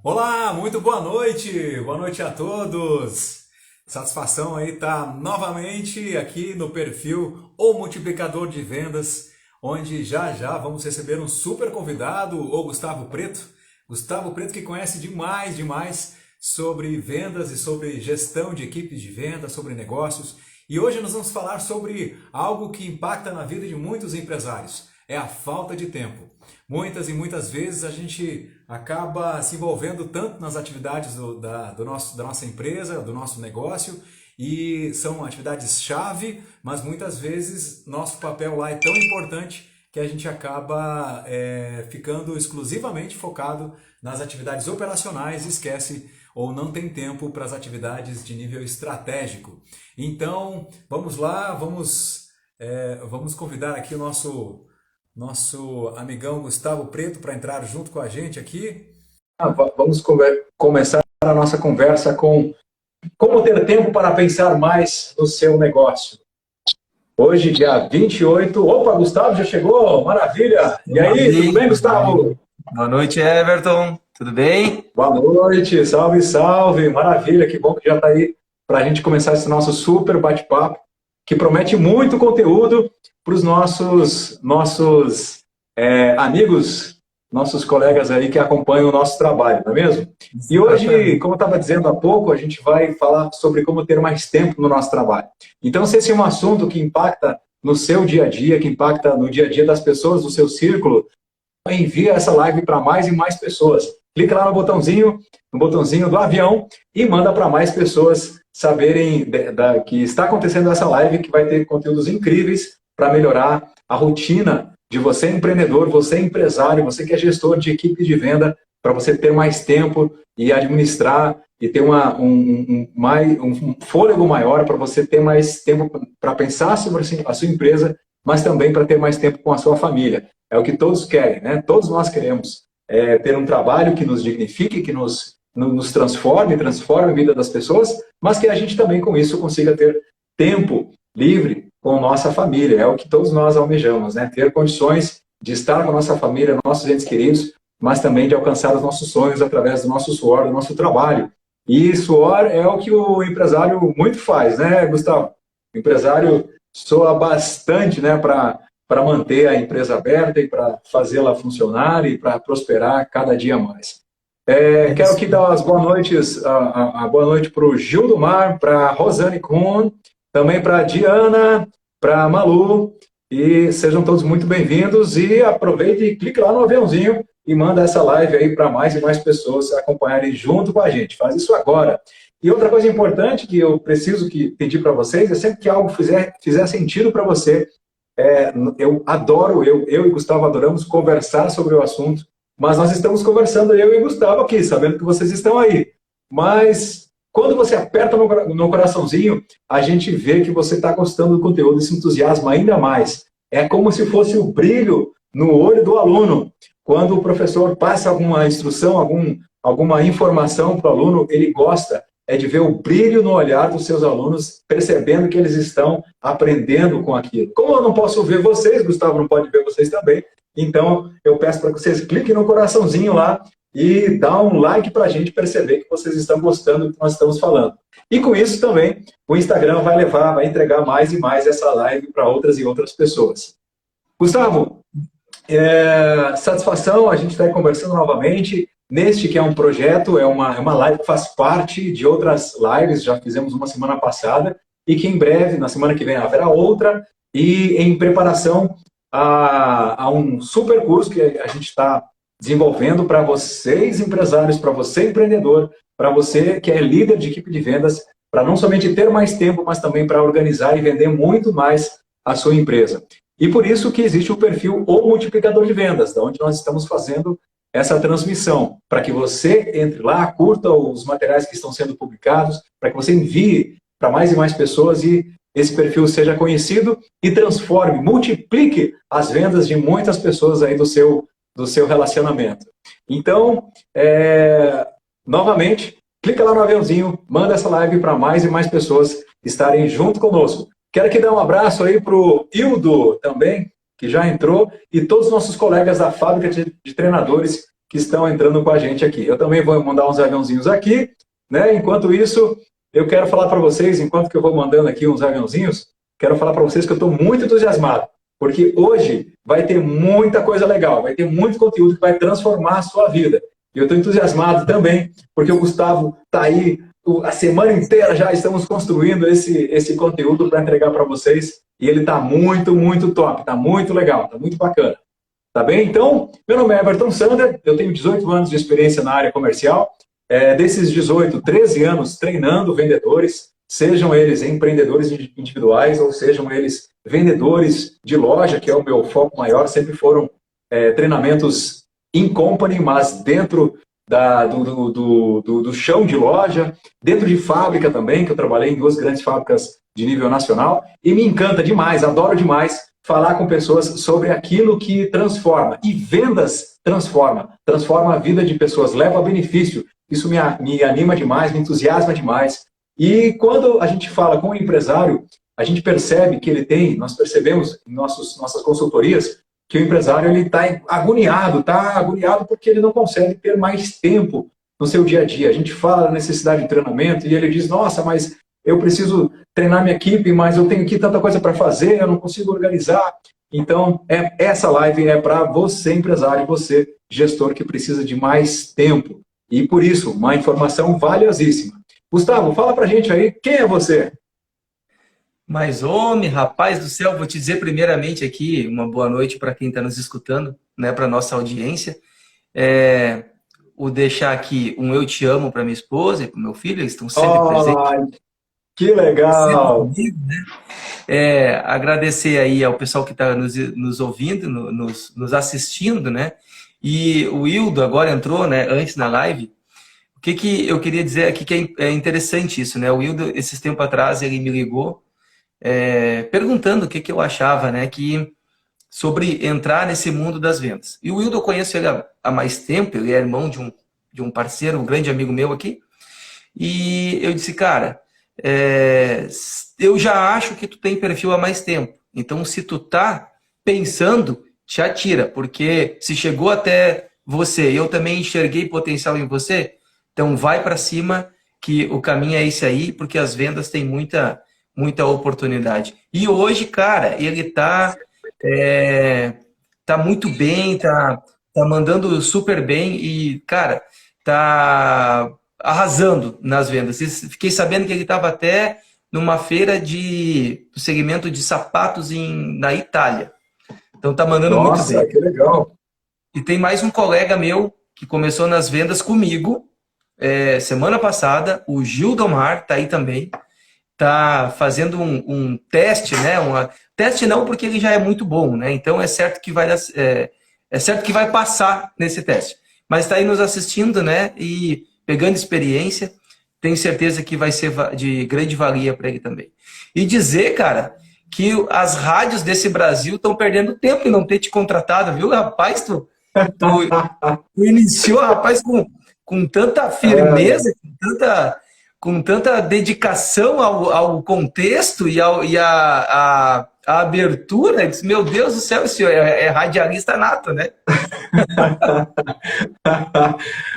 Olá, muito boa noite a todos. Satisfação aí estar novamente aqui no perfil O Multiplicador de Vendas, onde já já vamos receber um super convidado, o Gustavo Preto. Gustavo Preto que conhece demais sobre vendas e sobre gestão de equipes de vendas, sobre negócios. E hoje nós vamos falar sobre algo que impacta na vida de muitos empresários, é a falta de tempo. Muitas e muitas vezes a gente acaba se envolvendo tanto nas atividades da nossa empresa, do nosso negócio, e são atividades-chave, mas muitas vezes nosso papel lá é tão importante que a gente acaba ficando exclusivamente focado nas atividades operacionais e esquece ou não tem tempo para as atividades de nível estratégico. Então, vamos lá, vamos convidar aqui o nosso amigão Gustavo Preto para entrar junto com a gente aqui. Vamos começar a nossa conversa com como ter tempo para pensar mais no seu negócio. Hoje, dia 28. Opa, Gustavo já chegou? Maravilha! E aí, tudo bem, Gustavo? Boa noite, Everton. Tudo bem? Boa noite, salve, salve! Maravilha, que bom que já está aí para a gente começar esse nosso super bate-papo, que promete muito conteúdo para os nossos amigos, nossos colegas aí que acompanham o nosso trabalho, não é mesmo? E hoje, como eu estava dizendo há pouco, a gente vai falar sobre como ter mais tempo no nosso trabalho. Então, se esse é um assunto que impacta no seu dia a dia, que impacta no dia a dia das pessoas do seu círculo, envia essa live para mais e mais pessoas. Clica lá no botãozinho do avião e manda para mais pessoas saberem que está acontecendo essa live, que vai ter conteúdos incríveis para melhorar a rotina de você empreendedor, você empresário, você que é gestor de equipe de venda, para você ter mais tempo e administrar e ter um fôlego maior, para você ter mais tempo para pensar sobre a sua empresa, mas também para ter mais tempo com a sua família. É o que todos querem, né? Todos nós queremos ter um trabalho que nos dignifique, que nos transforme a vida das pessoas, mas que a gente também com isso consiga ter tempo livre com nossa família. É o que todos nós almejamos, né? Ter condições de estar com a nossa família, nossos entes queridos, mas também de alcançar os nossos sonhos através do nosso suor, do nosso trabalho. E suor é o que o empresário muito faz, né, Gustavo? O empresário soa bastante, né, para manter a empresa aberta e para fazê-la funcionar e para prosperar cada dia mais. Quero aqui dar as boas noites, a boa noite para o Gil do Mar, para a Rosane Kuhn, também para a Diana, para a Malu, e sejam todos muito bem-vindos. E aproveite e clique lá no aviãozinho e manda essa live aí para mais e mais pessoas acompanharem junto com a gente. Faz isso agora. E outra coisa importante que eu preciso pedir para vocês é sempre que algo fizer sentido para você. Eu e Gustavo adoramos conversar sobre o assunto, mas nós estamos conversando, eu e Gustavo aqui, sabendo que vocês estão aí. Mas quando você aperta no coraçãozinho, a gente vê que você está gostando do conteúdo e se entusiasma ainda mais. É como se fosse o brilho no olho do aluno. Quando o professor passa alguma instrução, alguma informação para o aluno, ele gosta de ver o brilho no olhar dos seus alunos, percebendo que eles estão aprendendo com aquilo. Como eu não posso ver vocês, Gustavo não pode ver vocês também, então eu peço para que vocês cliquem no coraçãozinho lá e dá um like para a gente perceber que vocês estão gostando do que nós estamos falando. E com isso também, o Instagram vai entregar mais e mais essa live para outras e outras pessoas. Gustavo, satisfação, a gente está conversando novamente, neste que é um projeto, é uma live que faz parte de outras lives, já fizemos uma semana passada, e que em breve, na semana que vem, haverá outra, e em preparação a um super curso que a gente está desenvolvendo para vocês empresários, para você empreendedor, para você que é líder de equipe de vendas, para não somente ter mais tempo, mas também para organizar e vender muito mais a sua empresa. E por isso que existe o perfil O Multiplicador de Vendas, da onde nós estamos fazendo essa transmissão, para que você entre lá, curta os materiais que estão sendo publicados, para que você envie para mais e mais pessoas e esse perfil seja conhecido e transforme, multiplique as vendas de muitas pessoas aí do seu relacionamento. Então, novamente, clica lá no aviãozinho, manda essa live para mais e mais pessoas estarem junto conosco. Quero aqui dar um abraço aí para o Hildo também, que já entrou, e todos os nossos colegas da fábrica de treinadores que estão entrando com a gente aqui. Eu também vou mandar uns aviãozinhos aqui, né? Enquanto isso, eu quero falar para vocês, enquanto que eu vou mandando aqui uns aviãozinhos, quero falar para vocês que eu estou muito entusiasmado, porque hoje vai ter muita coisa legal, vai ter muito conteúdo que vai transformar a sua vida. E eu estou entusiasmado também, porque o Gustavo está aí a semana inteira, já estamos construindo esse conteúdo para entregar para vocês, e ele está muito, muito top, está muito legal, está muito bacana. Tá bem? Então, meu nome é Everton Sander, eu tenho 18 anos de experiência na área comercial, desses 18, 13 anos treinando vendedores, sejam eles empreendedores individuais ou sejam eles vendedores de loja, que é o meu foco maior, sempre foram treinamentos in company, mas dentro do chão de loja, dentro de fábrica também, que eu trabalhei em 2 grandes fábricas de nível nacional, e me encanta demais, adoro demais falar com pessoas sobre aquilo que transforma. E vendas transforma a vida de pessoas, leva a benefício. Isso me anima demais, me entusiasma demais. E quando a gente fala com o empresário, a gente percebe que ele tem, nós percebemos em nossas consultorias, que o empresário está agoniado porque ele não consegue ter mais tempo no seu dia a dia. A gente fala da necessidade de treinamento e ele diz, nossa, mas eu preciso treinar minha equipe, mas eu tenho aqui tanta coisa para fazer, eu não consigo organizar. Então, essa live é para você, empresário, você, gestor, que precisa de mais tempo. E por isso, uma informação valiosíssima. Gustavo, fala para a gente aí, quem é você? Mas, homem, rapaz do céu, vou te dizer primeiramente aqui, uma boa noite para quem está nos escutando, né, para nossa audiência. Vou deixar aqui um eu te amo para minha esposa e para o meu filho, eles estão sempre presentes. Que legal! Comigo, né? Agradecer aí ao pessoal que está nos ouvindo, nos assistindo, né? E o Hildo agora entrou, né, antes na live. O que eu queria dizer aqui que é interessante isso, né? O Hildo, esses tempos atrás, ele me ligou perguntando o que eu achava, né, sobre entrar nesse mundo das vendas. E o Hildo eu conheço ele há mais tempo, ele é irmão de um parceiro, um grande amigo meu aqui. E eu disse, cara, eu já acho que tu tem perfil há mais tempo. Então, se tu tá pensando, te atira, porque se chegou até você e eu também enxerguei potencial em você, então vai para cima que o caminho é esse aí, porque as vendas têm muita oportunidade. E hoje, cara, ele tá muito bem, tá mandando super bem e, cara, tá arrasando nas vendas. Fiquei sabendo que ele estava até numa feira do segmento de sapatos na Itália. Então tá mandando muito bem. Nossa, que legal. E tem mais um colega meu que começou nas vendas comigo semana passada, o Gildomar, tá aí também. Tá fazendo um teste, né? Teste não, porque ele já é muito bom, né? Então é certo que vai passar nesse teste. Mas está aí nos assistindo, né? E pegando experiência, tenho certeza que vai ser de grande valia para ele também. E dizer, cara, que as rádios desse Brasil estão perdendo tempo em não ter te contratado, viu, rapaz? Tu iniciou, rapaz, com tanta firmeza, com tanta dedicação ao contexto e a abertura. Eu disse, meu Deus do céu, esse é radialista nato, né?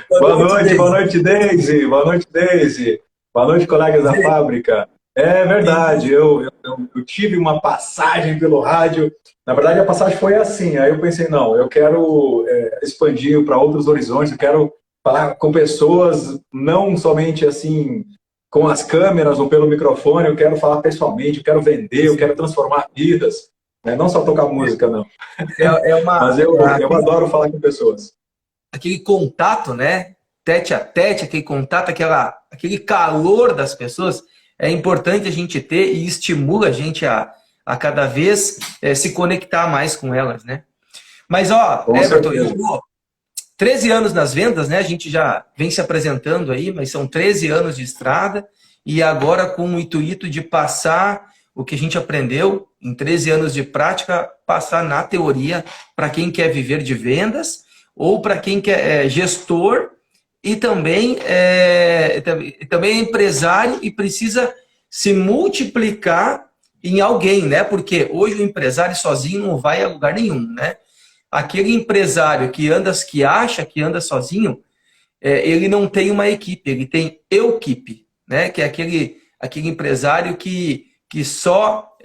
Boa noite, Deise. Boa noite, Deise. Boa noite, colegas da fábrica. É verdade, eu tive uma passagem pelo rádio. Na verdade, a passagem foi assim. Aí eu pensei, não, eu quero expandir para outros horizontes, eu quero falar com pessoas, não somente assim, com as câmeras ou pelo microfone, eu quero falar pessoalmente, eu quero vender, eu quero transformar vidas. Né? Não só tocar música, não. Mas eu adoro falar com pessoas. Aquele contato, né? Tete a tete, aquele contato, aquele calor das pessoas, é importante a gente ter e estimula a gente a cada vez se conectar mais com elas, né? Mas, Everton, eu 13 anos nas vendas, né? A gente já vem se apresentando aí, mas são 13 anos de estrada e agora com o intuito de passar o que a gente aprendeu em 13 anos de prática, passar na teoria para quem quer viver de vendas ou para quem quer gestor e também é empresário e precisa se multiplicar em alguém, né? Porque hoje o empresário sozinho não vai a lugar nenhum, né? aquele empresário que acha que anda sozinho, ele não tem uma equipe, ele tem equipe, né? Que é aquele empresário que só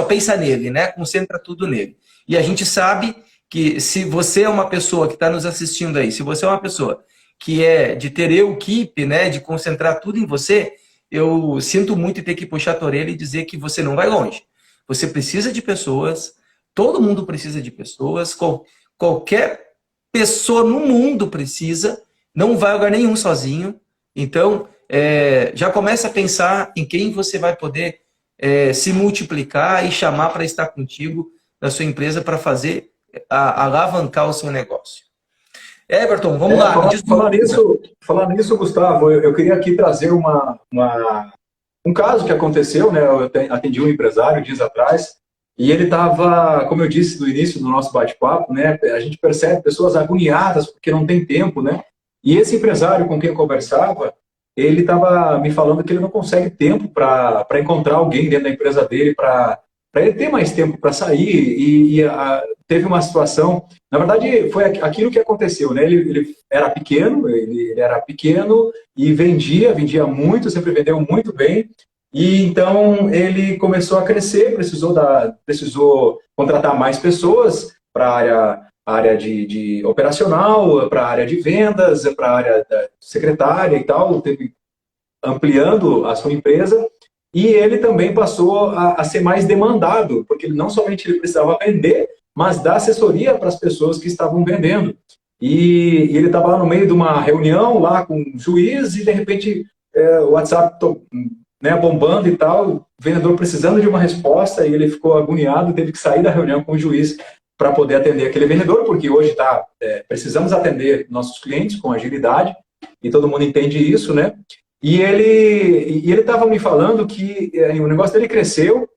pensa nele, né? Concentra tudo nele. E a gente sabe que se você é uma pessoa que está nos assistindo aí, se você é uma pessoa que é de ter equipe, né? De concentrar tudo em você, eu sinto muito em ter que puxar a orelha e dizer que você não vai longe. Você precisa de pessoas, todo mundo precisa de pessoas, qualquer pessoa no mundo precisa, não vai a lugar nenhum sozinho. Então, já começa a pensar em quem você vai poder se multiplicar e chamar para estar contigo na sua empresa para fazer, alavancar o seu negócio. Everton, vamos lá. Falar nisso, Gustavo, eu queria aqui trazer um caso que aconteceu, né? Eu atendi um empresário dias atrás, e ele estava, como eu disse no início do nosso bate-papo, né? A gente percebe pessoas agoniadas porque não tem tempo, né? E esse empresário com quem eu conversava, ele estava me falando que ele não consegue tempo para encontrar alguém dentro da empresa dele para ele ter mais tempo para sair. Teve uma situação, na verdade, foi aquilo que aconteceu, né? Ele era pequeno, e vendia muito, sempre vendeu muito bem. E então ele começou a crescer, precisou contratar mais pessoas para a área de operacional, para a área de vendas, para a área da secretária e tal, ampliando a sua empresa. E ele também passou a ser mais demandado, porque não somente ele precisava vender, mas dar assessoria para as pessoas que estavam vendendo. E ele estava lá no meio de uma reunião lá com um juiz e de repente o WhatsApp né, bombando e tal, o vendedor precisando de uma resposta, e ele ficou agoniado, teve que sair da reunião com o juiz para poder atender aquele vendedor, porque hoje precisamos atender nossos clientes com agilidade, e todo mundo entende isso, né? E ele estava me falando que o negócio dele cresceu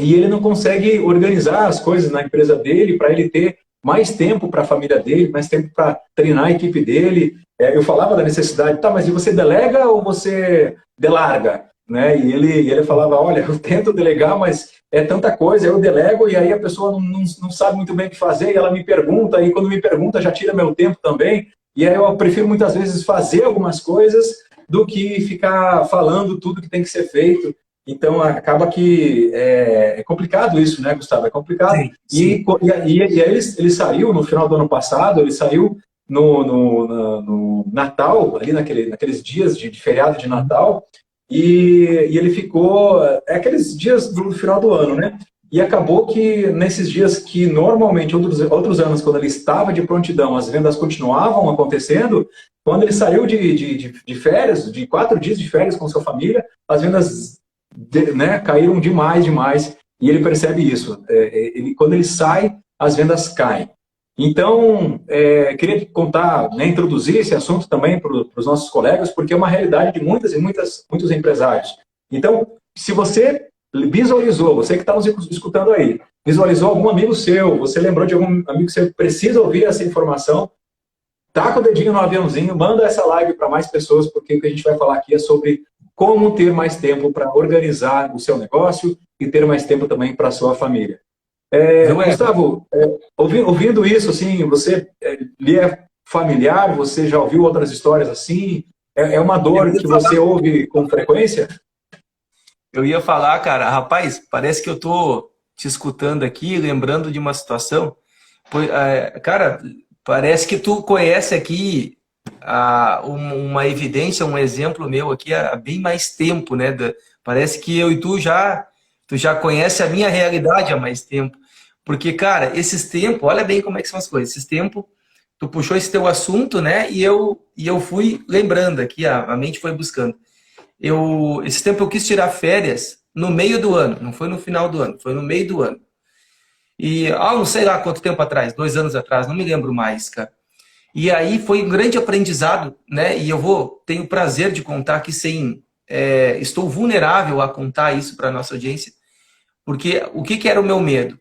e ele não consegue organizar as coisas na empresa dele para ele ter mais tempo para a família dele, mais tempo para treinar a equipe dele. Eu falava da necessidade, tá, mas e você delega ou você delarga? Né? E ele falava, olha, eu tento delegar, mas é tanta coisa, eu delego e aí a pessoa não sabe muito bem o que fazer e ela me pergunta, e quando me pergunta já tira meu tempo também, e aí eu prefiro muitas vezes fazer algumas coisas do que ficar falando tudo que tem que ser feito. Então acaba que é complicado isso, né, Gustavo? É complicado. Sim, sim. E ele saiu no final do ano passado, ele saiu no Natal, ali naqueles dias de feriado de Natal, e ele ficou, aqueles dias do final do ano, né? E acabou que nesses dias que normalmente, outros anos, quando ele estava de prontidão, as vendas continuavam acontecendo, quando ele saiu de férias, de 4 dias de férias com sua família, as vendas né, caíram demais, e ele percebe isso. Quando ele sai, as vendas caem. Então, queria contar, né, introduzir esse assunto também para os nossos colegas, porque é uma realidade de muitos empresários. Então, se você visualizou, você que está nos escutando aí, visualizou algum amigo seu, você lembrou de algum amigo seu que precisa ouvir essa informação, taca o dedinho no aviãozinho, manda essa live para mais pessoas, porque o que a gente vai falar aqui é sobre como ter mais tempo para organizar o seu negócio e ter mais tempo também para a sua família. Gustavo, ouvindo isso, assim, você lhe é familiar? Você já ouviu outras histórias assim? É uma dor que você ouve com frequência? Eu ia falar, cara, rapaz, parece que eu tô te escutando aqui, lembrando de uma situação. Cara, parece que tu conhece aqui uma evidência, um exemplo meu aqui há bem mais tempo, né? Parece que eu e tu já conhece a minha realidade há mais tempo. Porque, cara, esses tempos, olha bem como é que são as coisas. Esses tempos, tu puxou esse teu assunto, né? E eu fui lembrando aqui, a mente foi buscando. Esse tempo eu quis tirar férias no meio do ano, não foi no final do ano, foi no meio do ano. E, não sei lá quanto tempo atrás, 2 anos atrás, não me lembro mais, cara. E aí foi um grande aprendizado, né? E tenho o prazer de contar aqui estou vulnerável a contar isso para a nossa audiência, porque o que era o meu medo?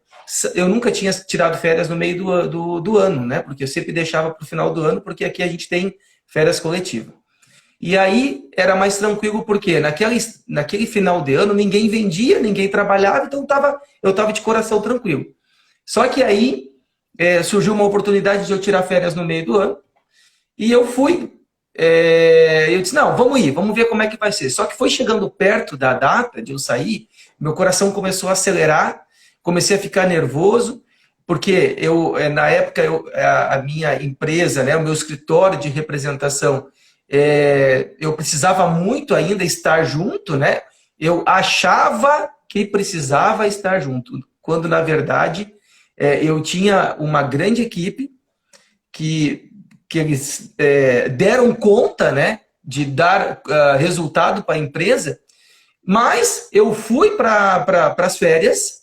Eu nunca tinha tirado férias no meio do ano, né? Porque eu sempre deixava para o final do ano, porque aqui a gente tem férias coletivas. E aí era mais tranquilo, porque naquele final de ano ninguém vendia, ninguém trabalhava, então eu estava de coração tranquilo. Só que aí surgiu uma oportunidade de eu tirar férias no meio do ano. E eu fui. Eu disse, não, vamos ir, vamos ver como é que vai ser. Só que foi chegando perto da data de eu sair, meu coração começou a acelerar, comecei a ficar nervoso, porque na época, a minha empresa, né, o meu escritório de representação, eu precisava muito ainda estar junto, né? Eu achava que precisava estar junto, quando, na verdade, eu tinha uma grande equipe que eles deram conta, né, de dar resultado para a empresa, mas eu fui para as férias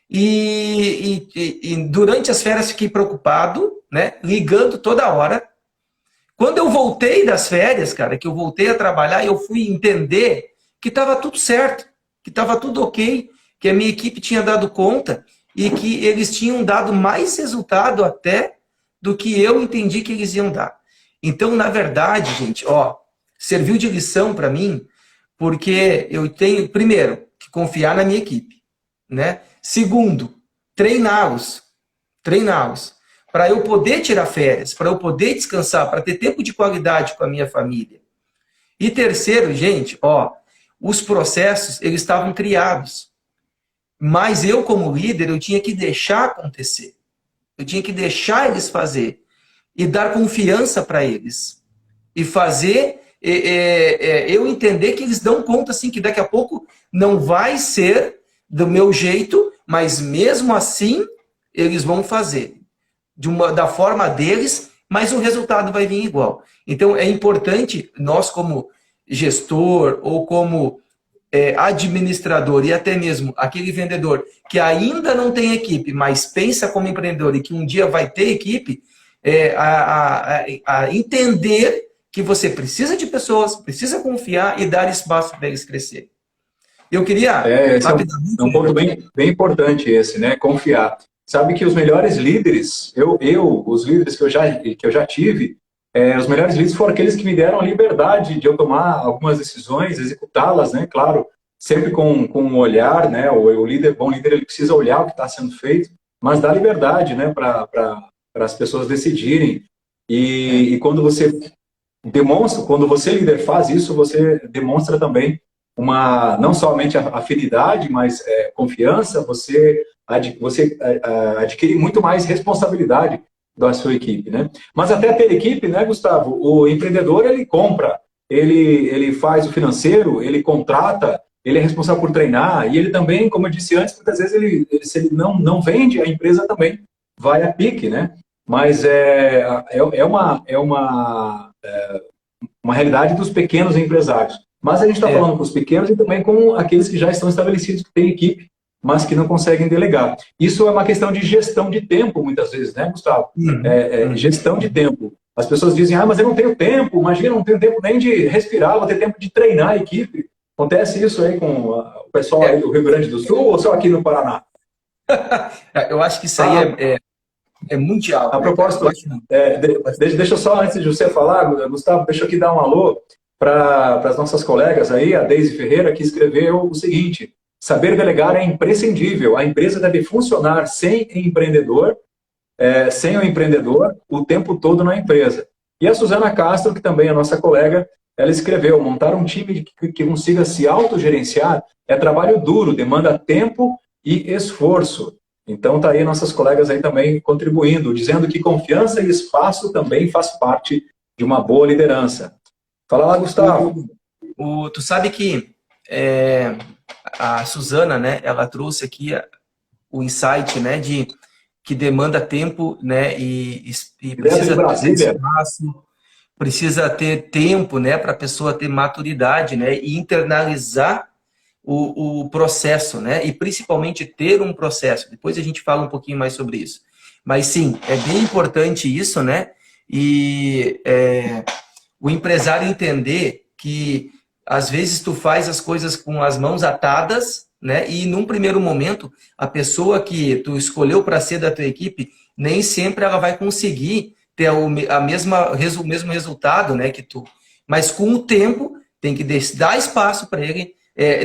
e durante as férias fiquei preocupado, né, ligando toda hora. Quando eu voltei das férias, cara, que eu voltei a trabalhar, eu fui entender que estava tudo certo, que estava tudo ok, que a minha equipe tinha dado conta e que eles tinham dado mais resultado até do que eu entendi que eles iam dar. Então, na verdade, gente, serviu de lição para mim, porque eu tenho, primeiro, que confiar na minha equipe, né? Segundo, treiná-los, para eu poder tirar férias, para eu poder descansar, para ter tempo de qualidade com a minha família. E terceiro, gente, os processos, eles estavam criados, mas eu, como líder, eu tinha que deixar acontecer. Eu tinha que deixar eles fazer e dar confiança para eles. E fazer eu entender que eles dão conta, assim, que daqui a pouco não vai ser do meu jeito, mas mesmo assim eles vão fazer da forma deles, mas o resultado vai vir igual. Então é importante nós, como gestor ou como administrador e até mesmo aquele vendedor que ainda não tem equipe, mas pensa como empreendedor e que um dia vai ter equipe, a entender que você precisa de pessoas, precisa confiar e dar espaço para eles crescerem. Eu queria... Esse é um ponto bem importante esse, né? Confiar. Sabe que os melhores líderes, os líderes que eu já tive, os melhores líderes foram aqueles que me deram a liberdade de eu tomar algumas decisões, executá-las, né? Claro, sempre com um olhar, né? O líder, bom líder, ele precisa olhar o que está sendo feito, mas dá liberdade, né? Para as pessoas decidirem. E quando você demonstra, quando você líder faz isso, você demonstra também não somente afinidade, mas confiança, você adquire muito mais responsabilidade da sua equipe, né? Mas até ter equipe, né, Gustavo? O empreendedor, ele compra, ele faz o financeiro, ele contrata, ele é responsável por treinar, e ele também, como eu disse antes, muitas vezes se ele não vende, a empresa também vai a pique, né? Mas uma realidade dos pequenos empresários. Mas a gente está falando com os pequenos e também com aqueles que já estão estabelecidos, que têm equipe, mas que não conseguem delegar. Isso é uma questão de gestão de tempo, muitas vezes, né, Gustavo? Gestão de tempo. As pessoas dizem, mas eu não tenho tempo, imagina, não tenho tempo nem de respirar, vou ter tempo de treinar a equipe. Acontece isso aí com o pessoal aí do Rio Grande do Sul ou só aqui no Paraná? Eu acho que isso aí é mundial. A propósito, deixa eu só, antes de você falar, Gustavo, deixa eu aqui dar um alô para as nossas colegas aí, a Deise Ferreira, que escreveu o seguinte: saber delegar é imprescindível. A empresa deve funcionar sem o empreendedor o tempo todo na empresa. E a Suzana Castro, que também é nossa colega, ela escreveu: montar um time que consiga se autogerenciar é trabalho duro, demanda tempo e esforço. Então tá aí nossas colegas aí também contribuindo, dizendo que confiança e espaço também faz parte de uma boa liderança. Fala lá, Gustavo. Tu sabe que a Suzana, né, ela trouxe aqui o insight, né, de que demanda tempo, né, e precisa ter espaço, precisa ter tempo, né, para a pessoa ter maturidade, né, e internalizar o processo, né, e principalmente ter um processo. Depois a gente fala um pouquinho mais sobre isso. Mas sim, é bem importante isso, né, e o empresário entender que às vezes tu faz as coisas com as mãos atadas, né? E num primeiro momento, a pessoa que tu escolheu para ser da tua equipe, nem sempre ela vai conseguir ter o mesmo resultado, né, que tu. Mas com o tempo, tem que dar espaço para ele,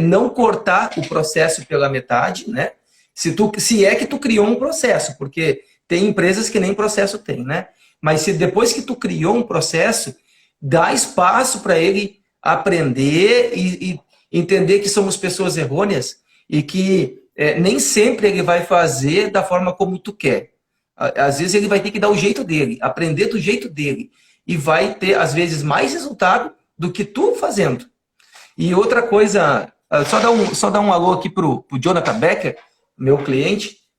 não cortar o processo pela metade, né? Se é que tu criou um processo, porque Tem empresas que nem processo tem, né? Mas se depois que tu criou um processo, dá espaço para ele aprender e entender que somos pessoas errôneas e que nem sempre ele vai fazer da forma como tu quer. Às vezes ele vai ter que dar o jeito dele, aprender do jeito dele. E vai ter, às vezes, mais resultado do que tu fazendo. E outra coisa, só dar um alô aqui pro Jonathan Becker, meu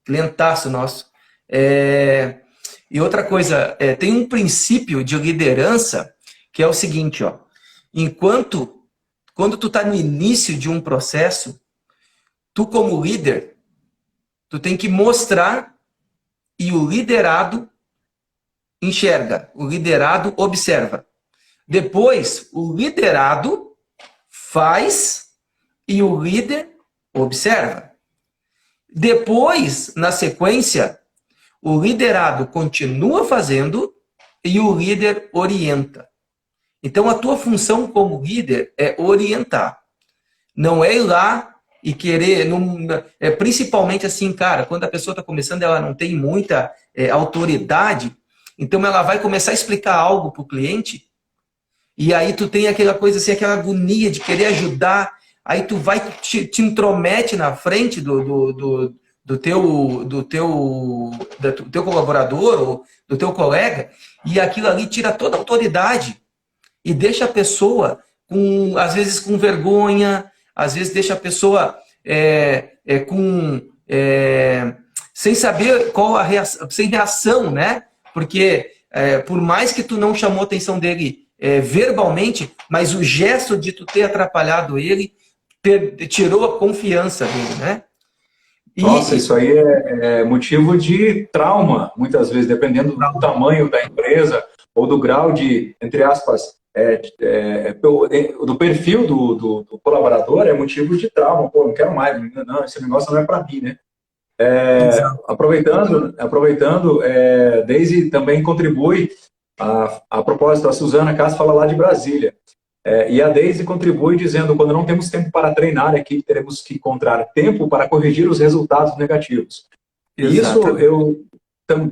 clientaço nosso. E outra coisa, tem um princípio de liderança que é o seguinte, ó. Quando tu tá no início de um processo, tu como líder, tu tem que mostrar e o liderado enxerga, o liderado observa. Depois, o liderado faz e o líder observa. Depois, na sequência, o liderado continua fazendo e o líder orienta. Então, a tua função como líder é orientar. Não é ir lá e querer... principalmente assim, cara, quando a pessoa está começando, ela não tem muita autoridade, então ela vai começar a explicar algo para o cliente e aí tu tem aquela coisa assim, aquela agonia de querer ajudar, aí tu vai, te intromete na frente do teu colaborador ou do teu colega e aquilo ali tira toda a autoridade e deixa a pessoa, às vezes com vergonha, às vezes deixa a pessoa sem saber qual a reação, sem reação, né? Porque por mais que tu não chamou a atenção dele verbalmente, mas o gesto de tu ter atrapalhado ele tirou a confiança dele, né? Nossa, isso aí é motivo de trauma, muitas vezes, dependendo do tamanho da empresa ou do grau de, entre aspas, do perfil do colaborador, é motivo de trauma. Pô, não quero mais, não, esse negócio não é para mim, né? Aproveitando, Daisy também contribui, a propósito, a Suzana Castro fala lá de Brasília. E a Daisy contribui dizendo, quando não temos tempo para treinar a equipe, teremos que encontrar tempo para corrigir os resultados negativos. E isso eu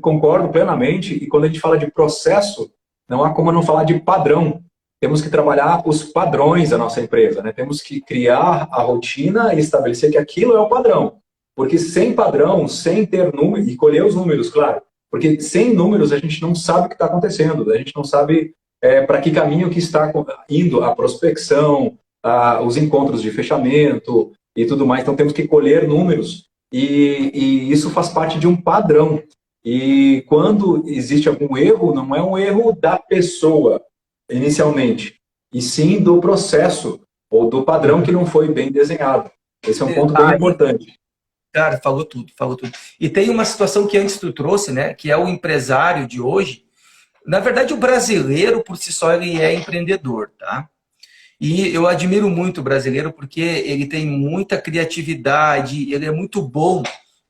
concordo plenamente, e quando a gente fala de processo, não há como não falar de padrão. Temos que trabalhar os padrões da nossa empresa, né? Temos que criar a rotina e estabelecer que aquilo é o padrão. Porque sem padrão, sem ter número, e colher os números, claro, porque sem números a gente não sabe o que está acontecendo, a gente não sabe para que caminho que está indo a prospecção, os encontros de fechamento e tudo mais. Então temos que colher números e isso faz parte de um padrão. E quando existe algum erro, não é um erro da pessoa inicialmente, e sim do processo ou do padrão que não foi bem desenhado. Esse é um ponto bem importante. Cara, falou tudo, falou tudo. E tem uma situação que antes tu trouxe, né? Que é o empresário de hoje. Na verdade, o brasileiro, por si só, ele é empreendedor, tá? E eu admiro muito o brasileiro porque ele tem muita criatividade, ele é muito bom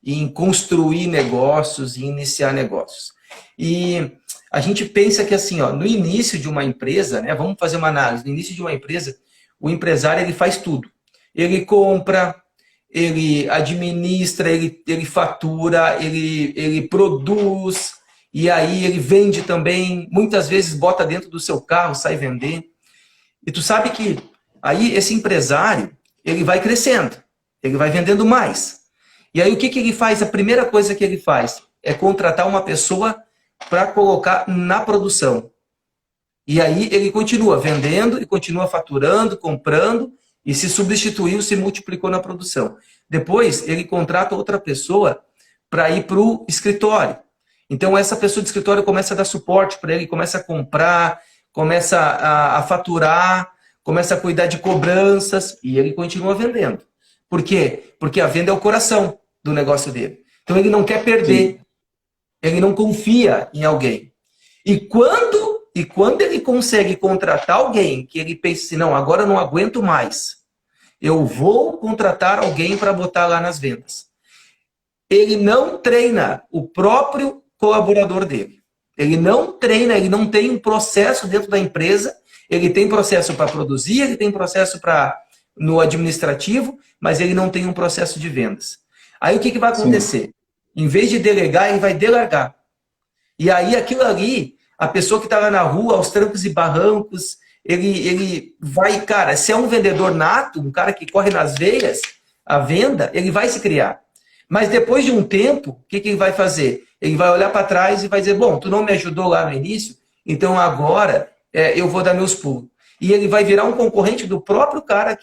em construir negócios e iniciar negócios. E a gente pensa que assim, ó, no início de uma empresa, né? Vamos fazer uma análise. No início de uma empresa, o empresário ele faz tudo. Ele compra, ele administra, ele fatura, ele produz, e aí ele vende também, muitas vezes bota dentro do seu carro, sai vender. E tu sabe que aí esse empresário, ele vai crescendo, ele vai vendendo mais. E aí o que ele faz? A primeira coisa que ele faz é contratar uma pessoa para colocar na produção. E aí ele continua vendendo, e continua faturando, comprando, e se substituiu, se multiplicou na produção. Depois, ele contrata outra pessoa para ir para o escritório. Então, essa pessoa do escritório começa a dar suporte para ele, começa a comprar, começa a faturar, começa a cuidar de cobranças, e ele continua vendendo. Por quê? Porque a venda é o coração do negócio dele. Então, ele não quer perder. Sim. Ele não confia em alguém. E quando ele consegue contratar alguém que ele pensa assim, não, agora eu não aguento mais, eu vou contratar alguém para botar lá nas vendas. Ele não treina o próprio colaborador dele. Ele não treina, ele não tem um processo dentro da empresa, ele tem processo para produzir, ele tem processo no administrativo, mas ele não tem um processo de vendas. Aí o que vai acontecer? Sim. Em vez de delegar, ele vai delargar. E aí aquilo ali, a pessoa que está lá na rua, aos trancos e barrancos, ele vai, cara, se é um vendedor nato, um cara que corre nas veias, a venda, ele vai se criar. Mas depois de um tempo, o que ele vai fazer? Ele vai olhar para trás e vai dizer, bom, tu não me ajudou lá no início, então agora eu vou dar meus pulos. E ele vai virar um concorrente do próprio cara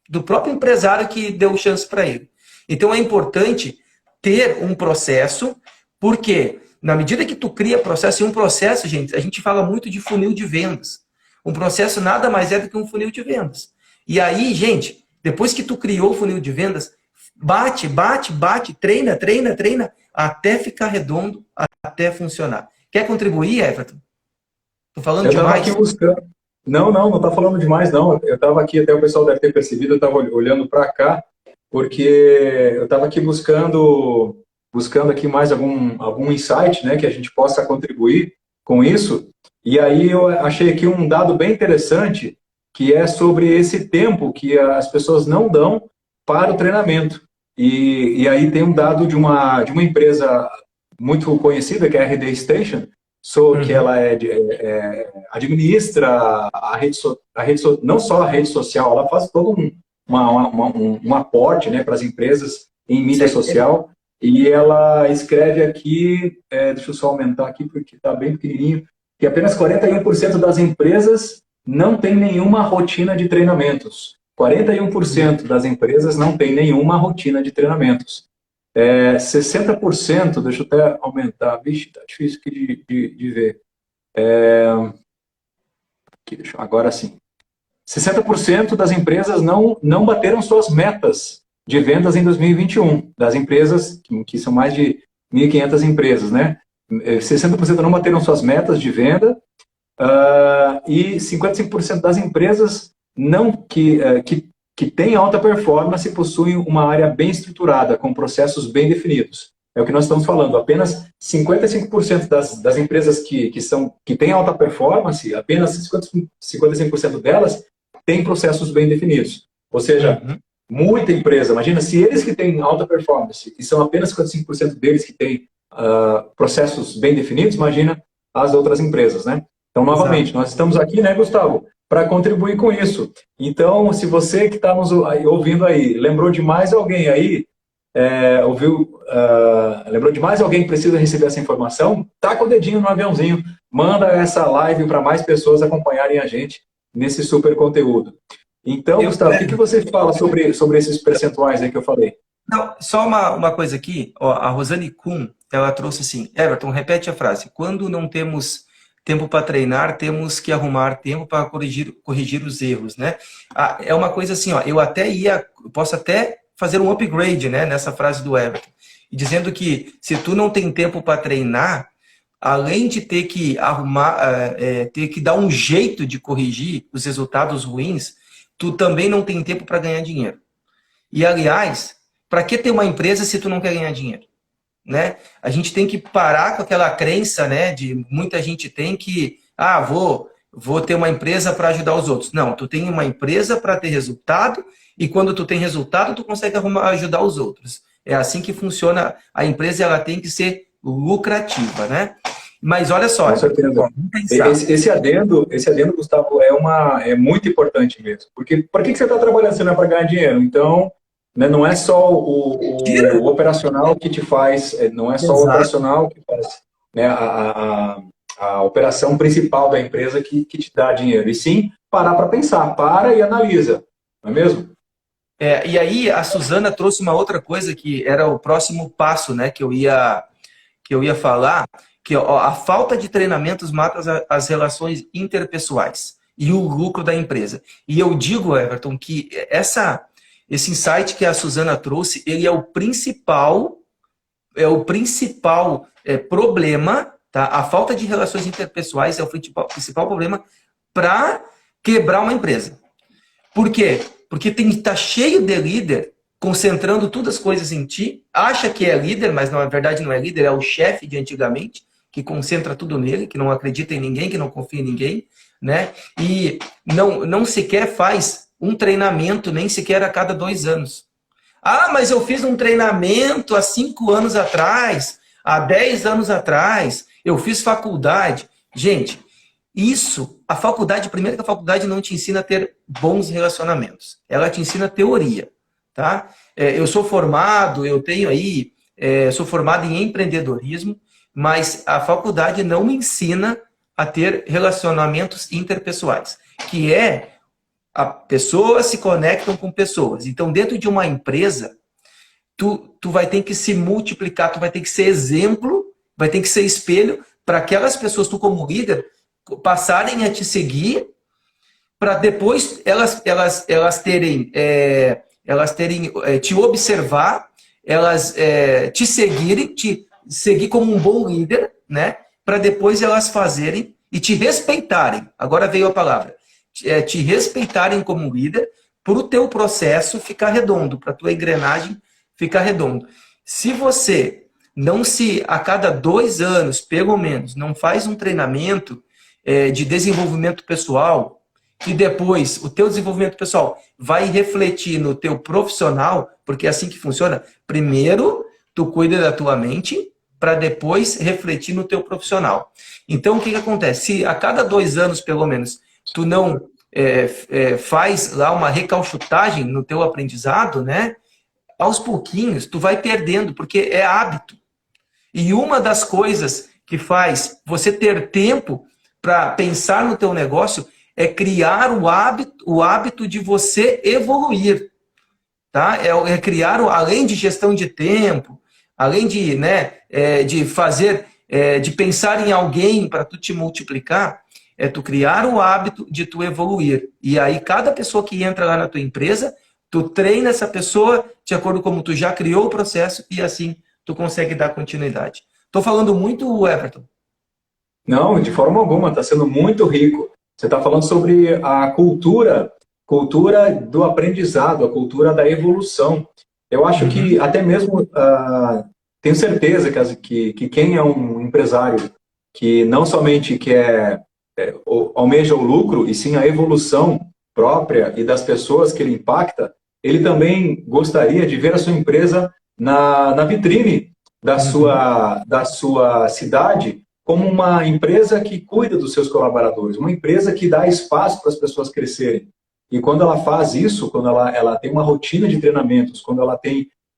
do próprio empresário que deu chance para ele. Então é importante ter um processo, porque na medida que tu cria processo, e um processo, gente, a gente fala muito de funil de vendas. Um processo nada mais é do que um funil de vendas. E aí, gente, depois que tu criou o funil de vendas, bate, treina, até ficar redondo, até funcionar. Quer contribuir, Everton? Tô falando demais? Eu estava aqui buscando. Não está falando demais, não. Eu estava aqui, até o pessoal deve ter percebido, eu estava olhando para cá, porque eu estava aqui buscando aqui mais algum insight, né, que a gente possa contribuir com isso. E aí eu achei aqui um dado bem interessante, que é sobre esse tempo que as pessoas não dão para o treinamento. E aí tem um dado de uma empresa muito conhecida, que é a RD Station, que ela administra não só a rede social, ela faz todo um aporte, né, para as empresas em mídia social, e ela escreve aqui, deixa eu só aumentar aqui porque está bem pequenininho, que apenas 41% das empresas não tem nenhuma rotina de treinamentos. 41% das empresas não tem nenhuma rotina de treinamentos. 60%, deixa eu até aumentar, vixe, tá difícil aqui de ver. Agora sim. 60% das empresas não bateram suas metas de vendas em 2021, das empresas, que são mais de 1.500 empresas, né? 60% não bateram suas metas de venda, e 55% das empresas que têm alta performance possuem uma área bem estruturada, com processos bem definidos. É o que nós estamos falando. Apenas 55% das empresas que têm alta performance, apenas 55% delas têm processos bem definidos. Ou seja, muita empresa, imagina, se eles que têm alta performance, e são apenas 55% deles que têm processos bem definidos, imagina as outras empresas, né? Então, novamente, nós estamos aqui, né, Gustavo, para contribuir com isso. Então, se você que está nos ouvindo aí, lembrou de mais alguém aí, lembrou de mais alguém que precisa receber essa informação, taca o dedinho no aviãozinho, manda essa live para mais pessoas acompanharem a gente nesse super conteúdo. Então, Gustavo, o que você fala sobre esses percentuais aí que eu falei? Não, só uma coisa aqui, ó, a Rosane Kuhn, ela trouxe assim, Everton, repete a frase, quando não temos tempo para treinar, temos que arrumar tempo para corrigir os erros, né? É uma coisa assim, ó, eu posso até fazer um upgrade, né, nessa frase do Everton, dizendo que se tu não tem tempo para treinar, além de ter que arrumar, ter que dar um jeito de corrigir os resultados ruins, tu também não tem tempo para ganhar dinheiro. E, aliás, para que ter uma empresa se tu não quer ganhar dinheiro? Né? A gente tem que parar com aquela crença, né, de muita gente tem que, vou ter uma empresa para ajudar os outros. Não, tu tem uma empresa para ter resultado e quando tu tem resultado, tu consegue ajudar os outros. É assim que funciona a empresa, ela tem que ser lucrativa, né? Mas olha só, com certeza. Esse adendo, Gustavo, é muito importante mesmo. Porque para que você está trabalhando se não é para ganhar dinheiro? Então, né, não é só o operacional que te faz, não é só o operacional que faz, né, a operação principal da empresa que te dá dinheiro. E sim, parar para pensar, para e analisa, não é mesmo? E aí a Suzana trouxe uma outra coisa que era o próximo passo, né, que eu ia falar, que a falta de treinamentos mata as relações interpessoais e o lucro da empresa. E eu digo, Everton, que esse insight que a Suzana trouxe, ele é o principal problema, tá? A falta de relações interpessoais é o principal problema para quebrar uma empresa. Por quê? Porque tá cheio de líder concentrando todas as coisas em ti, acha que é líder, mas na verdade não é líder, é o chefe de antigamente, que concentra tudo nele, que não acredita em ninguém, que não confia em ninguém, né? E não sequer faz um treinamento, nem sequer a cada 2 anos. Mas eu fiz um treinamento há 5 anos atrás, há 10 anos atrás, eu fiz faculdade. Gente, isso, a faculdade, primeiro que a faculdade não te ensina a ter bons relacionamentos. Ela te ensina teoria, tá? Eu sou formado, eu tenho aí, sou formado em empreendedorismo, mas a faculdade não me ensina a ter relacionamentos interpessoais, que é a pessoas se conectam com pessoas. Então, dentro de uma empresa, tu vai ter que se multiplicar, tu vai ter que ser exemplo, vai ter que ser espelho para aquelas pessoas, tu como líder, passarem a te seguir, para depois elas terem te observar, elas te seguirem, te seguir como um bom líder, né? Para depois elas fazerem e te respeitarem. Agora veio a palavra. Te respeitarem como líder, para o teu processo ficar redondo, para a tua engrenagem ficar redondo. Se você não a cada 2 anos, pelo menos, não faz um treinamento de desenvolvimento pessoal, e depois o teu desenvolvimento pessoal vai refletir no teu profissional, porque é assim que funciona. Primeiro, tu cuida da tua mente, para depois refletir no teu profissional. Então, o que acontece? Se a cada 2 anos, pelo menos, tu não faz lá uma recalchutagem no teu aprendizado, né? Aos pouquinhos, tu vai perdendo, porque é hábito. E uma das coisas que faz você ter tempo para pensar no teu negócio é criar o hábito de você evoluir. Tá? É criar, além de gestão de tempo, além de, de fazer, de pensar em alguém para tu te multiplicar, é tu criar o hábito de tu evoluir. E aí, cada pessoa que entra lá na tua empresa, tu treina essa pessoa de acordo com como tu já criou o processo e assim tu consegue dar continuidade. Estou falando muito, Everton? Não, de forma alguma, está sendo muito rico. Você está falando sobre a cultura do aprendizado, a cultura da evolução. Eu acho que até mesmo, tenho certeza que quem é um empresário que não somente quer, almeja o lucro, e sim a evolução própria e das pessoas que ele impacta, ele também gostaria de ver a sua empresa na vitrine da sua cidade, como uma empresa que cuida dos seus colaboradores, uma empresa que dá espaço para as pessoas crescerem. E quando ela faz isso, quando ela tem uma rotina de treinamentos, quando ela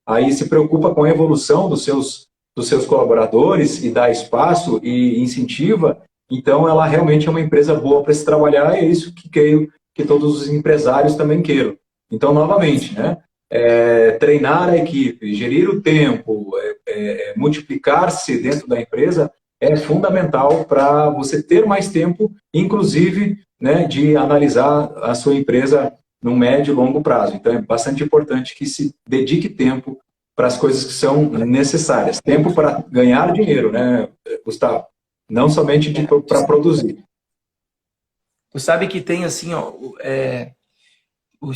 aí se preocupa com a evolução dos seus colaboradores e dá espaço e incentiva, então ela realmente é uma empresa boa para se trabalhar, e é isso que creio que todos os empresários também queiram. Então, novamente, né? Treinar a equipe, gerir o tempo, multiplicar-se dentro da empresa é fundamental para você ter mais tempo, inclusive, né, de analisar a sua empresa no médio e longo prazo. Então, é bastante importante que se dedique tempo para as coisas que são necessárias. Tempo para ganhar dinheiro, né, Gustavo? Não somente para produzir. Tu sabe que tem assim, ó,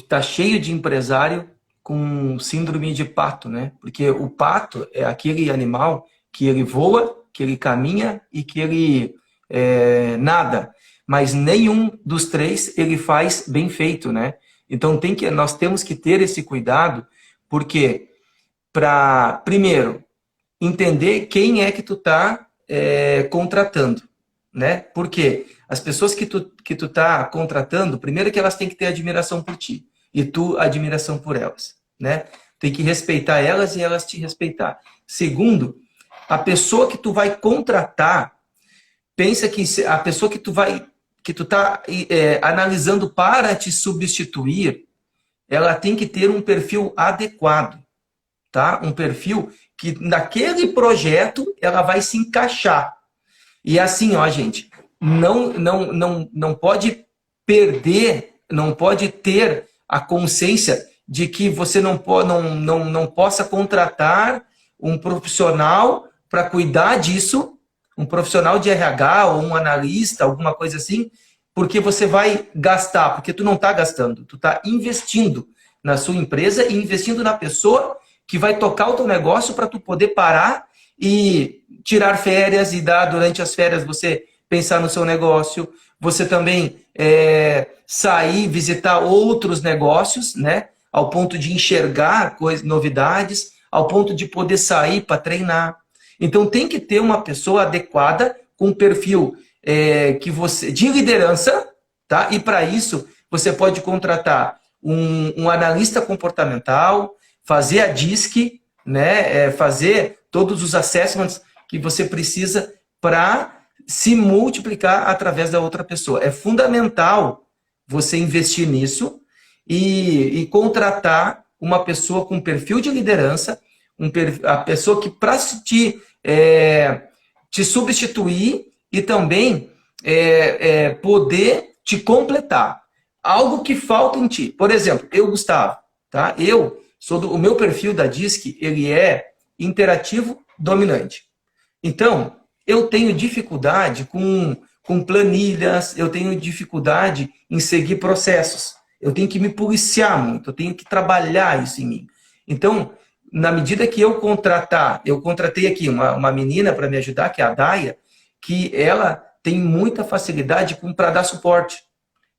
tá cheio de empresário com síndrome de pato, né? Porque o pato é aquele animal que ele voa, que ele caminha e que ele nada. Mas nenhum dos 3 ele faz bem feito, né? Então nós temos que ter esse cuidado, porque para, primeiro, entender quem é que tu tá contratando, né? Porque as pessoas que tu tá contratando, primeiro que elas têm que ter admiração por ti e tu admiração por elas, né? Tem que respeitar elas e elas te respeitar. Segundo, a pessoa que tu vai contratar, pensa que a pessoa que tu tá analisando para te substituir, ela tem que ter um perfil adequado, tá? Um perfil que naquele projeto ela vai se encaixar. E assim, ó, gente, não pode perder, não pode ter a consciência de que você não possa contratar um profissional para cuidar disso, um profissional de RH ou um analista, alguma coisa assim, porque você vai gastar, porque tu não está gastando, tu está investindo na sua empresa e investindo na pessoa que vai tocar o teu negócio para tu poder parar e tirar férias e dar durante as férias você pensar no seu negócio, você também sair, visitar outros negócios, né? Ao ponto de enxergar coisas, novidades, ao ponto de poder sair para treinar. Então tem que ter uma pessoa adequada com perfil de liderança, tá? E para isso você pode contratar um analista comportamental, fazer a DISC, né? Fazer todos os assessments que você precisa para se multiplicar através da outra pessoa. É fundamental você investir nisso e contratar uma pessoa com perfil de liderança, a pessoa que para te substituir e também poder te completar. Algo que falta em ti. Por exemplo, eu, Gustavo, tá? O meu perfil da DISC, ele é interativo dominante. Então, eu tenho dificuldade com planilhas, eu tenho dificuldade em seguir processos. Eu tenho que me policiar muito, eu tenho que trabalhar isso em mim. Então, na medida que eu contratei aqui uma menina para me ajudar, que é a Daia, que ela tem muita facilidade para dar suporte.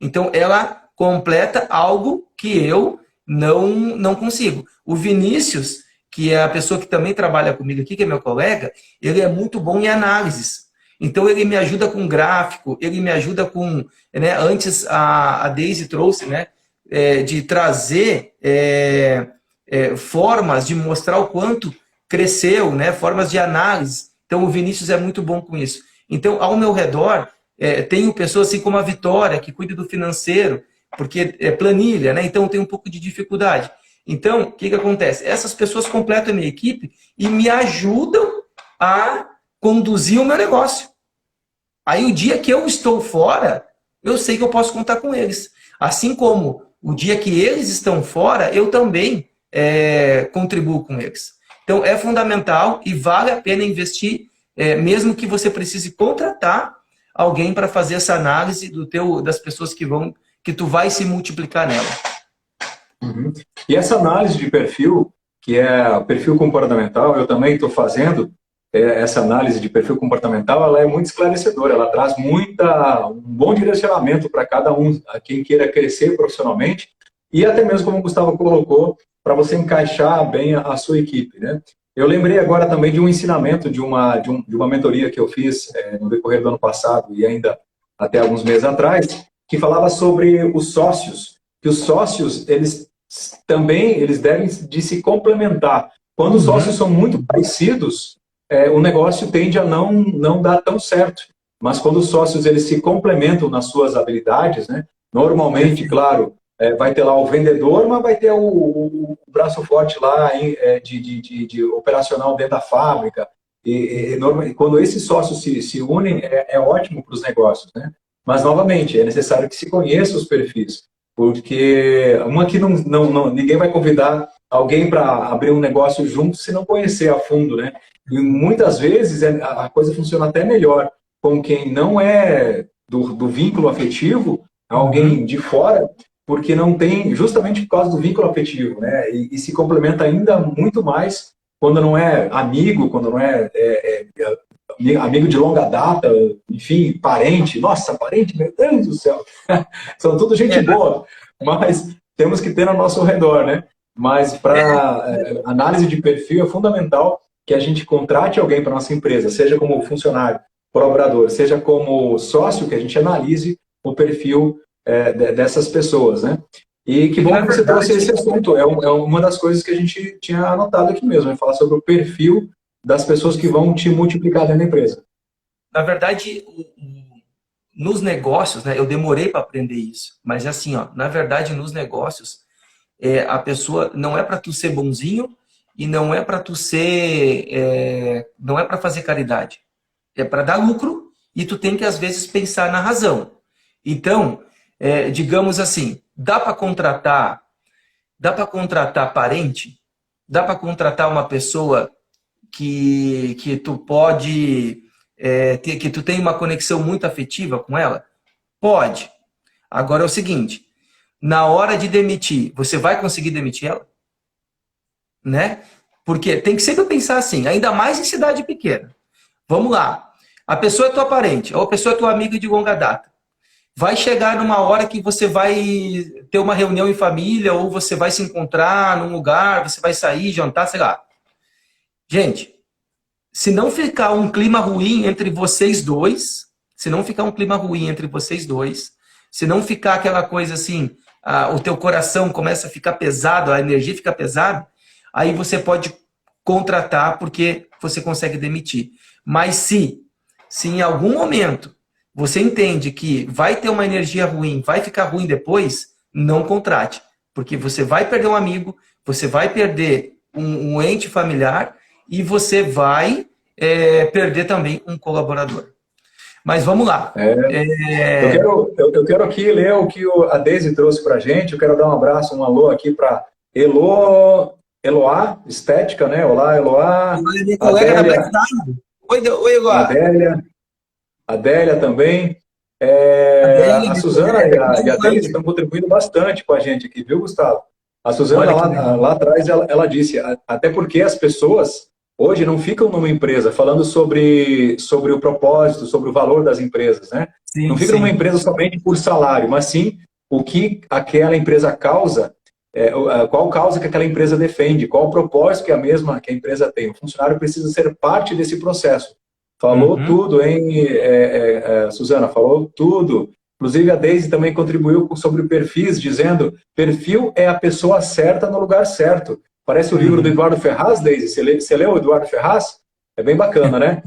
Então, ela completa algo que eu não consigo. O Vinícius, que é a pessoa que também trabalha comigo aqui, que é meu colega, ele é muito bom em análises. Então, ele me ajuda com gráfico, ele me ajuda com... Né, antes, a Daisy trouxe, né, de trazer formas de mostrar o quanto cresceu, né, formas de análise. Então, o Vinícius é muito bom com isso. Então, ao meu redor, tenho pessoas assim como a Vitória, que cuida do financeiro, porque é planilha, né? Então, tem um pouco de dificuldade. Então, o que acontece? Essas pessoas completam a minha equipe e me ajudam a conduzir o meu negócio. Aí, o dia que eu estou fora, eu sei que eu posso contar com eles. Assim como o dia que eles estão fora, eu também contribuo com eles. Então, é fundamental e vale a pena investir, mesmo que você precise contratar alguém para fazer essa análise das pessoas que tu vai se multiplicar nela. Uhum. E essa análise de perfil, que é o perfil comportamental, eu também estou fazendo essa análise de perfil comportamental, ela é muito esclarecedora, ela traz um bom direcionamento para cada um, a quem queira crescer profissionalmente, e até mesmo, como o Gustavo colocou, para você encaixar bem a sua equipe, né? Eu lembrei agora também de um ensinamento, de uma mentoria que eu fiz no decorrer do ano passado e ainda até alguns meses atrás, que falava sobre os sócios, que os sócios, eles devem de se complementar. Quando os sócios são muito parecidos, o negócio tende a não dar tão certo. Mas quando os sócios eles se complementam nas suas habilidades, né? Normalmente, claro, vai ter lá o vendedor, mas vai ter o braço forte lá de operacional dentro da fábrica. E quando esses sócios se unem, é ótimo para os negócios, né? Mas, novamente, é necessário que se conheça os perfis, porque ninguém vai convidar alguém para abrir um negócio junto se não conhecer a fundo, né? E muitas vezes a coisa funciona até melhor com quem não é do vínculo afetivo, alguém de fora, porque não tem, justamente por causa do vínculo afetivo, né? E se complementa ainda muito mais quando não é amigo, quando não é amigo de longa data, enfim, parente. Nossa, parente, meu Deus do céu. São tudo gente boa, mas temos que ter ao nosso redor, né? Mas para análise de perfil é fundamental que a gente contrate alguém para nossa empresa, seja como funcionário, colaborador, seja como sócio, que a gente analise o perfil dessas pessoas, né? E que bom que você trouxe esse assunto. É uma das coisas que a gente tinha anotado aqui mesmo, falar sobre o perfil das pessoas que vão te multiplicar dentro da empresa. Na verdade, nos negócios, né, eu demorei para aprender isso, mas assim, ó, na verdade, nos negócios, a pessoa não é para tu ser bonzinho e não é para tu ser, não é para fazer caridade, é para dar lucro e tu tem que às vezes pensar na razão. Então, digamos assim, dá para contratar parente, dá para contratar uma pessoa que tu pode que tu tem uma conexão muito afetiva com ela? Pode. Agora é o seguinte, na hora de demitir, você vai conseguir demitir ela? Né? Porque tem que sempre pensar assim, ainda mais em cidade pequena. Vamos lá. A pessoa é tua parente, ou a pessoa é tua amiga de longa data. Vai chegar numa hora que você vai ter uma reunião em família, ou você vai se encontrar num lugar, você vai sair, jantar, sei lá. Gente, se não ficar um clima ruim entre vocês dois, se não ficar um clima ruim entre vocês dois, se não ficar aquela coisa assim, o teu coração começa a ficar pesado, a energia fica pesada, aí você pode contratar porque você consegue demitir. Mas se em algum momento você entende que vai ter uma energia ruim, vai ficar ruim depois, não contrate. Porque você vai perder um amigo, você vai perder um ente familiar e você vai perder também um colaborador. Mas vamos lá. Eu quero aqui ler o que a Deise trouxe para a gente. Eu quero dar um abraço, um alô aqui para Eloá Estética, né? Olá, Eloá. Minha colega da Black Diamond. Oi, Eloá. Adélia também. A Suzana e a Deise estão contribuindo bastante com a gente aqui, viu, Gustavo? A Suzana lá atrás, ela disse, até porque as pessoas hoje não ficam numa empresa falando sobre o propósito, sobre o valor das empresas, né? Sim, não ficam numa empresa somente por salário, mas sim o que aquela empresa causa, qual causa que aquela empresa defende, qual o propósito que a empresa tem. O funcionário precisa ser parte desse processo. Falou tudo, hein, Suzana? Falou tudo. Inclusive, a Deise também contribuiu sobre perfis, dizendo perfil é a pessoa certa no lugar certo. Parece o livro do Eduardo Ferraz, Deise. Você leu o Eduardo Ferraz? É bem bacana, né?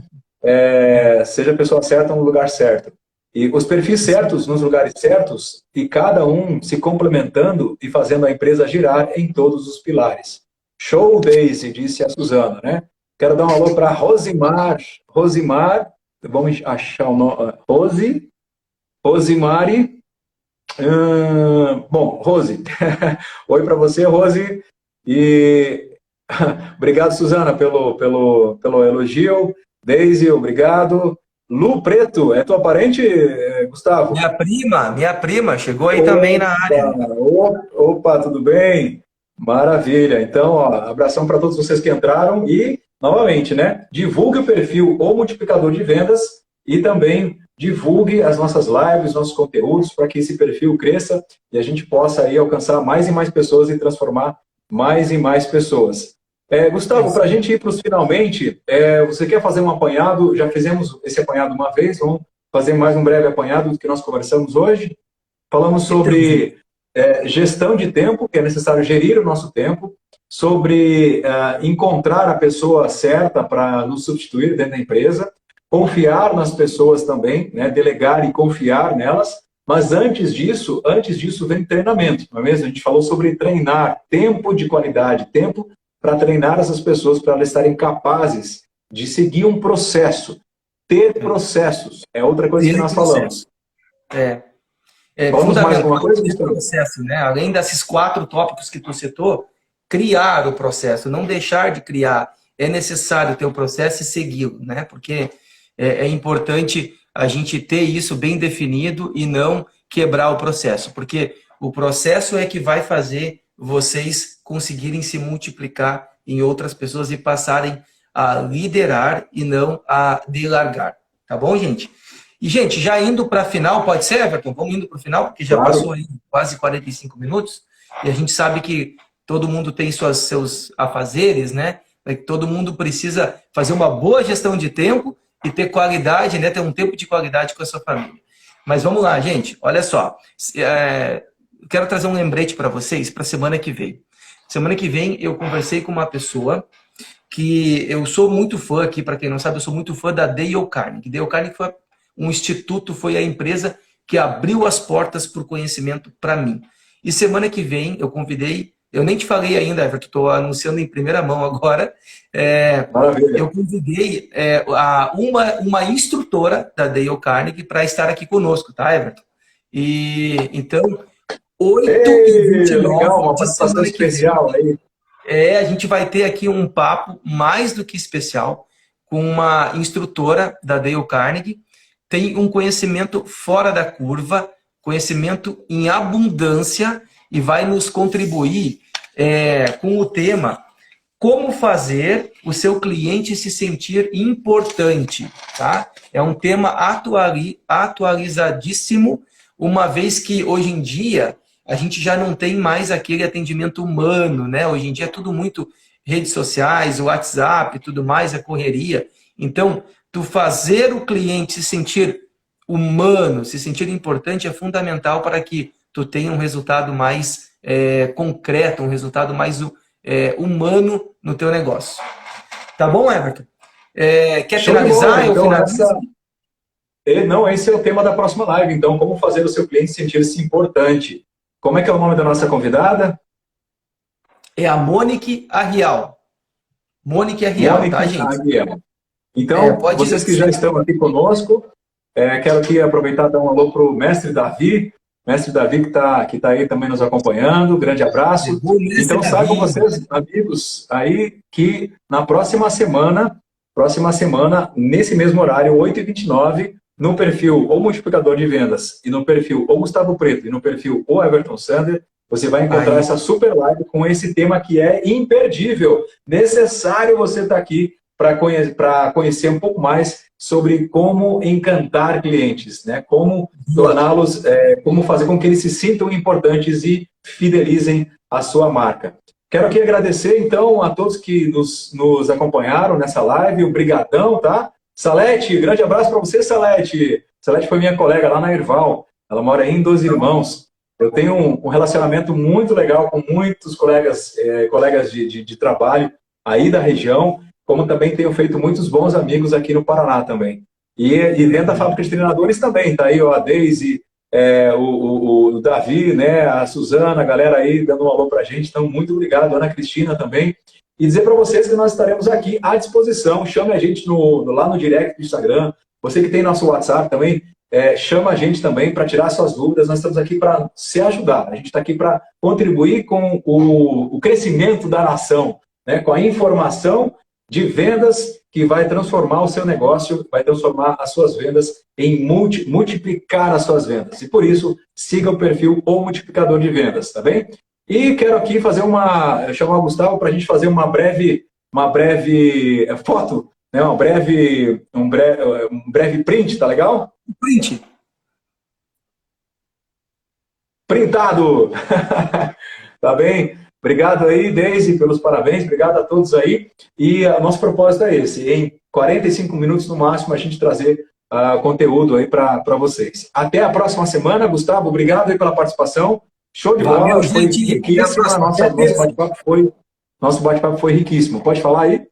Seja a pessoa certa no lugar certo. E os perfis certos nos lugares certos, e cada um se complementando e fazendo a empresa girar em todos os pilares. Show, Deise, disse a Suzana, né? Quero dar um alô para Rosimar. Rosimar, vamos achar o nome. Rosimari. Bom, Rose. Oi para você, Rose. E obrigado, Suzana, pelo elogio. Deise, obrigado. Lu Preto, é tua parente, Gustavo? Minha prima, chegou aí também na área. Opa, tudo bem? Maravilha. Então, ó, abração para todos vocês que entraram e, novamente, né? Divulgue o perfil ou multiplicador de vendas e também divulgue as nossas lives, nossos conteúdos, para que esse perfil cresça e a gente possa aí alcançar mais e mais pessoas e transformar mais e mais pessoas. Gustavo, para a gente ir para os finalmente, você quer fazer um apanhado? Já fizemos esse apanhado uma vez, vamos fazer mais um breve apanhado do que nós conversamos hoje. Falamos sobre gestão de tempo, que é necessário gerir o nosso tempo, sobre encontrar a pessoa certa para nos substituir dentro da empresa, confiar nas pessoas também, né, delegar e confiar nelas, mas antes disso vem treinamento, não é mesmo? A gente falou sobre treinar, tempo de qualidade, tempo para treinar essas pessoas, para elas estarem capazes de seguir um processo. Ter processos é outra coisa que nós falamos. Falamos mais alguma coisa? Processo, né? Além desses 4 tópicos que tu citou, criar o processo, não deixar de criar. É necessário ter o processo e segui-lo, né? Porque é importante a gente ter isso bem definido e não quebrar o processo, porque o processo é que vai fazer vocês conseguirem se multiplicar em outras pessoas e passarem a liderar e não a delargar. Tá bom, gente? E, gente, já indo para a final, pode ser, Everton? Vamos indo para o final, porque já passou aí quase 45 minutos e a gente sabe que todo mundo tem seus afazeres, né? Todo mundo precisa fazer uma boa gestão de tempo e ter qualidade, né? Ter um tempo de qualidade com a sua família. Mas vamos lá, gente. Olha só. Quero trazer um lembrete para vocês para a semana que vem. Semana que vem eu conversei com uma pessoa que eu sou muito fã aqui, para quem não sabe, eu sou muito fã da Dale Carnegie. Dale Carnegie foi um instituto, foi a empresa que abriu as portas para o conhecimento para mim. E semana que vem eu convidei, eu nem te falei ainda, Everton, estou anunciando em primeira mão agora, eu convidei uma instrutora da Dale Carnegie para estar aqui conosco, tá, Everton? E então, 8h29, legal, uma participação especial aí. A gente vai ter aqui um papo mais do que especial com uma instrutora da Dale Carnegie, tem um conhecimento fora da curva, conhecimento em abundância e vai nos contribuir com o tema como fazer o seu cliente se sentir importante, tá? É um tema atualizadíssimo, uma vez que hoje em dia a gente já não tem mais aquele atendimento humano, né? Hoje em dia é tudo muito redes sociais, WhatsApp, tudo mais, a correria. Então, tu fazer o cliente se sentir humano, se sentir importante é fundamental para que tu tenha um resultado mais concreto, um resultado mais humano no teu negócio. Tá bom, Everton? Quer finalizar? Então, eu finalizo? Não, esse é o tema da próxima live. Então, como fazer o seu cliente sentir-se importante. Como é que é o nome da nossa convidada? É a Monique Arrial. Monique Arrial, tá, gente? Arrial. Então, vocês que já estão aqui conosco, quero aqui aproveitar e dar um alô para o mestre Davi. Mestre Davi que tá aí também nos acompanhando. Grande abraço. Então, saibam vocês, amigos, aí que na próxima semana, nesse mesmo horário, 8h29, no perfil O Multiplicador de Vendas e no perfil O Gustavo Preto e no perfil O Everton Sander, você vai encontrar essa super live com esse tema que é imperdível. Necessário você estar aqui para conhecer um pouco mais sobre como encantar clientes, né? Como torná-los, como fazer com que eles se sintam importantes e fidelizem a sua marca. Quero aqui agradecer, então, a todos que nos acompanharam nessa live. Obrigadão, tá? Salete, grande abraço para você, Salete. Salete foi minha colega lá na Erval. Ela mora aí em Dois Irmãos. Eu tenho um relacionamento muito legal com muitos colegas de trabalho aí da região, como também tenho feito muitos bons amigos aqui no Paraná também. E dentro da fábrica de treinadores também, tá aí ó, a Deise, o Davi, né, a Suzana, a galera aí dando um alô pra gente. Então, muito obrigado, Ana Cristina também. E dizer para vocês que nós estaremos aqui à disposição. Chame a gente lá no direct do Instagram. Você que tem nosso WhatsApp também, chama a gente também para tirar suas dúvidas. Nós estamos aqui para se ajudar. A gente está aqui para contribuir com o crescimento da nação, né? Com a informação de vendas que vai transformar o seu negócio, vai transformar as suas vendas em multiplicar as suas vendas. E por isso, siga o perfil O Multiplicador de Vendas, tá bem? E quero aqui fazer chamar o Gustavo para a gente fazer uma breve foto, né? um breve print, tá legal? Print. Printado! Tá bem? Obrigado aí, Deise, pelos parabéns. Obrigado a todos aí. E o nosso propósito é esse, em 45 minutos no máximo, a gente trazer conteúdo aí para vocês. Até a próxima semana. Gustavo, obrigado aí pela participação. Show de bola. Valeu, Foi gente. riquíssimo. Nosso bate-papo foi riquíssimo. Pode falar aí?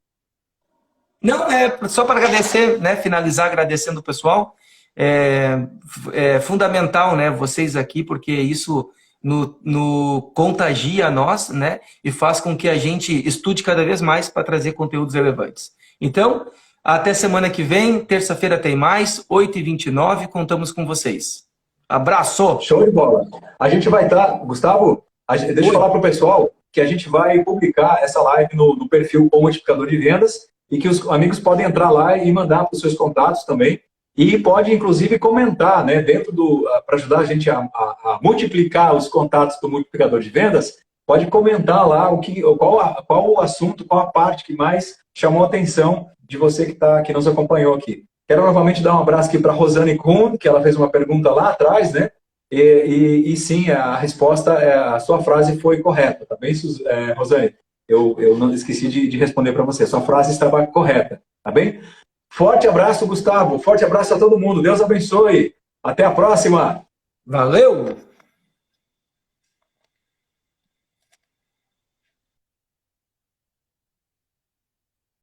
Não, só para agradecer, né? Finalizar agradecendo o pessoal. É fundamental, né? Vocês aqui, porque isso no contagia a nós, né? E faz com que a gente estude cada vez mais para trazer conteúdos relevantes. Então, até semana que vem, terça-feira tem mais, 8h29, contamos com vocês. Abraço! Show de bola! A gente vai estar, Gustavo, deixa eu falar para o pessoal que a gente vai publicar essa live no perfil O Multiplicador de Vendas e que os amigos podem entrar lá e mandar para os seus contatos também. E pode, inclusive, comentar, né, para ajudar a gente a multiplicar os contatos do multiplicador de vendas, pode comentar lá qual o assunto, qual a parte que mais chamou a atenção de você que nos acompanhou aqui. Quero novamente dar um abraço aqui para a Rosane Kuhn, que ela fez uma pergunta lá atrás, né? E sim, a resposta, a sua frase foi correta, tá bem, Rosane? Eu não esqueci de responder para você, sua frase estava correta, tá bem? Forte abraço, Gustavo. Forte abraço a todo mundo. Deus abençoe. Até a próxima. Valeu!